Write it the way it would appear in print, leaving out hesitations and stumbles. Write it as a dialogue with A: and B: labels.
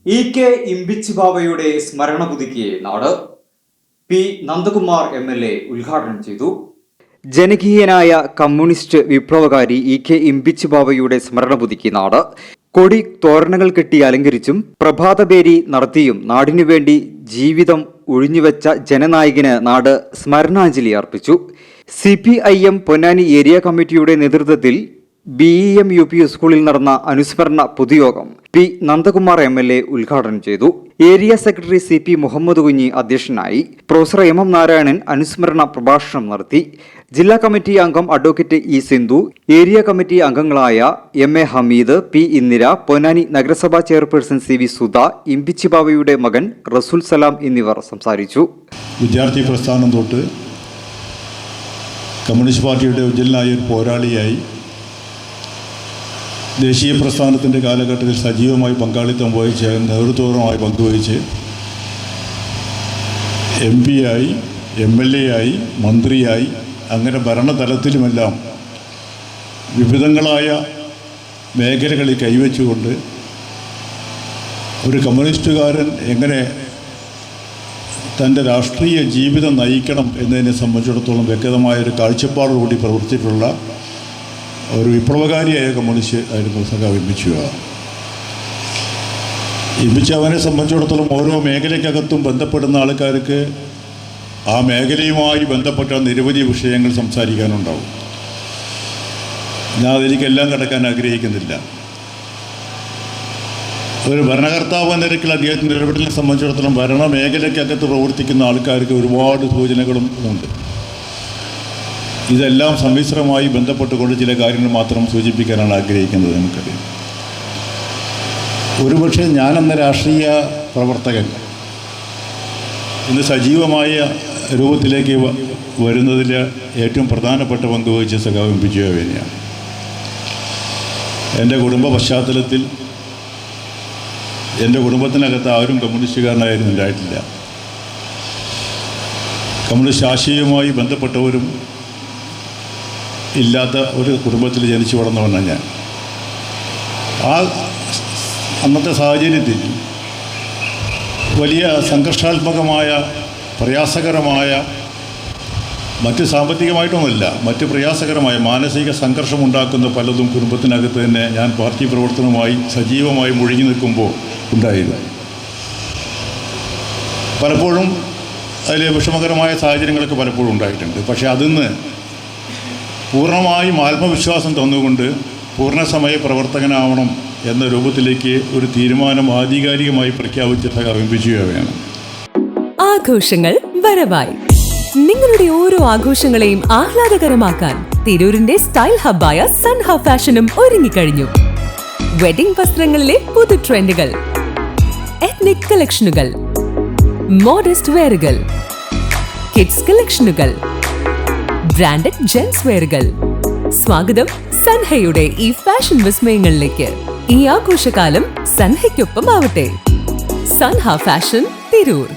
A: EK ഇമ്പിച്ചിബാവയുടെ സ്മരണ പുതുക്കിയ നാട് പി നന്ദകുമാർ MLA ഉദ്ഘാടനം ചെയ്തു. ജനകീയനായ കമ്മ്യൂണിസ്റ്റ് വിപ്ലവകാരി EK ഇമ്പിച്ചിബാവയുടെ സ്മരണ പുതുക്കിയ നാട് കൊടി തോരണങ്ങൾ കെട്ടി അലങ്കരിച്ചും പ്രഭാതപേരി നടത്തിയും നാടിനുവേണ്ടി ജീവിതം ഒഴിഞ്ഞുവെച്ച ജനനായകന് നാട് സ്മരണാഞ്ജലി അർപ്പിച്ചു. CPIM പൊന്നാനി ഏരിയ കമ്മിറ്റിയുടെ നേതൃത്വത്തിൽ BEM UP സ്കൂളിൽ നടന്ന അനുസ്മരണ പൊതുയോഗം പി നന്ദകുമാർ MLA ഉദ്ഘാടനം ചെയ്തു. Area secretary CP Muhammad Kunhi അധ്യക്ഷനായി. പ്രൊഫസർ MM നാരായണൻ അനുസ്മരണ പ്രഭാഷണം നടത്തി. ജില്ലാ കമ്മിറ്റി അംഗം advocate E Sindhu, area committee അംഗങ്ങളായ MA ഹമീദ്, P ഇന്ദിര, പൊന്നാനി നഗരസഭാ ചെയർപേഴ്സൺ CV സുധ, ഇമ്പിച്ചിബാവയുടെ മകൻ റസൂൽ സലാം എന്നിവർ സംസാരിച്ചു.
B: വിദ്യാർത്ഥി പ്രസ്ഥാനം തൊട്ട് കമ്മ്യൂണിസ്റ്റ് പാർട്ടിയുടെ ഉജ്ജ്വലനായ ഒരു പോരാളിയായി ദേശീയ പ്രസ്ഥാനത്തിൻ്റെ കാലഘട്ടത്തിൽ സജീവമായി പങ്കാളിത്തം വഹിച്ച് നേതൃത്വപരമായി പങ്കുവഹിച്ച് MP ആയി, MLA ആയി, മന്ത്രിയായി, അങ്ങനെ ഭരണതലത്തിലുമെല്ലാം വിവിധങ്ങളായ മേഖലകളിൽ കൈവച്ചുകൊണ്ട് ഒരു കമ്മ്യൂണിസ്റ്റുകാരൻ എങ്ങനെ തൻ്റെ രാഷ്ട്രീയ ജീവിതം നയിക്കണം എന്നതിനെ സംബന്ധിച്ചിടത്തോളം വ്യക്തമായൊരു കാഴ്ചപ്പാടോടുകൂടി പ്രവർത്തിച്ചിട്ടുള്ള ഒരു വിപ്ലവകാരിയായ കമ്മ്യൂണിസ്റ്റ് ആയിരുന്നു സഖാവ് ഇമ്പിച്ചാവനെ സംബന്ധിച്ചിടത്തോളം ഓരോ മേഖലയ്ക്കകത്തും ബന്ധപ്പെടുന്ന ആൾക്കാർക്ക് ആ മേഖലയുമായി ബന്ധപ്പെട്ട നിരവധി വിഷയങ്ങൾ സംസാരിക്കാനുണ്ടാവും. ഞാൻ അതിലേക്കെല്ലാം കടക്കാൻ ആഗ്രഹിക്കുന്നില്ല. ഒരു ഭരണകർത്താവ് എന്ന നിലയ്ക്ക് അദ്ദേഹത്തിൻ്റെ ഇടപെടലിനെ സംബന്ധിച്ചിടത്തോളം ഭരണ മേഖലയ്ക്കകത്ത് പ്രവർത്തിക്കുന്ന ആൾക്കാർക്ക് ഒരുപാട് സൂചനകളും ഉണ്ട്. ഇതെല്ലാം സമ്മിശ്രമായി ബന്ധപ്പെട്ടുകൊണ്ട് ചില കാര്യങ്ങൾ മാത്രം സൂചിപ്പിക്കാനാണ് ആഗ്രഹിക്കുന്നത്. നമുക്കറിയാം, ഒരുപക്ഷെ ഞാനെന്ന രാഷ്ട്രീയ പ്രവർത്തകൻ ഇന്ന് സജീവമായ രൂപത്തിലേക്ക് വരുന്നതിൽ ഏറ്റവും പ്രധാനപ്പെട്ട പങ്ക് വഹിച്ച സഖാവ് ഇമ്പിച്ചിബാവയാണ്. എൻ്റെ കുടുംബ പശ്ചാത്തലത്തിൽ എൻ്റെ കുടുംബത്തിനകത്ത് ആരും കമ്മ്യൂണിസ്റ്റുകാരനായിരുന്നു ഉണ്ടായിട്ടില്ല. കമ്മ്യൂണിസ്റ്റ് ആശയവുമായി ബന്ധപ്പെട്ടവരും ഇല്ലാത്ത ഒരു കുടുംബത്തിൽ ജനിച്ചു വളർന്നവനാണ് ഞാൻ. ആ അന്നത്തെ സാഹചര്യത്തിൽ വലിയ സംഘർഷാത്മകമായ, പ്രയാസകരമായ, മറ്റ് സാമ്പത്തികമായിട്ടൊന്നുമില്ല, മറ്റ് പ്രയാസകരമായ മാനസിക സംഘർഷമുണ്ടാക്കുന്ന പലതും കുടുംബത്തിനകത്ത് തന്നെ ഞാൻ പാർട്ടി പ്രവർത്തനവുമായി സജീവമായി മുഴുകി നിൽക്കുമ്പോൾ ഉണ്ടായിരുന്നു. പലപ്പോഴും അതിലെ വിഷമകരമായ സാഹചര്യങ്ങളൊക്കെ പലപ്പോഴും ഉണ്ടായിട്ടുണ്ട്. പക്ഷേ അതിന്ന് പൂർണ്ണമായും ആത്മവിശ്വാസം തന്നുകൊണ്ട് പൂർണ്ണസമയ പ്രവർത്തകനാവണം എന്ന രൂപത്തിലേക്ക് ഒരു തീരുമാനം ആധികാരികമായി പ്രഖ്യാപിച്ചിട്ട് ആരംഭിക്കുകയാണ്.
C: ആഘോഷങ്ങൾ വരവായി. നിങ്ങളുടെ ഓരോ ആഘോഷങ്ങളെയും ആഹ്ലാദകരമാക്കാൻ തിരൂരിന്റെ സ്റ്റൈൽ ഹബ്ബായ സൺ ഹബ് ഫാഷനും ഒരുങ്ങിക്കഴിഞ്ഞു. വെഡിംഗ് വസ്ത്രങ്ങളിലെ പുതു ട്രെൻഡുകൾ, എത്നിക് കളക്ഷനുകൾ, മോഡസ്റ്റ് വെയറുകൾ, കിഡ്സ് കളക്ഷനുകൾ, ബ്രാൻഡഡ് ജെൻസ് വെയറുകൾ. സ്വാഗതം സൻഹയുടെ ഈ ഫാഷൻ വിസ്മയങ്ങളിലേക്ക്. ഈ ആഘോഷകാലം സൻഹയ്ക്കൊപ്പം ആവട്ടെ. സൻഹ ഫാഷൻ, തിരൂർ.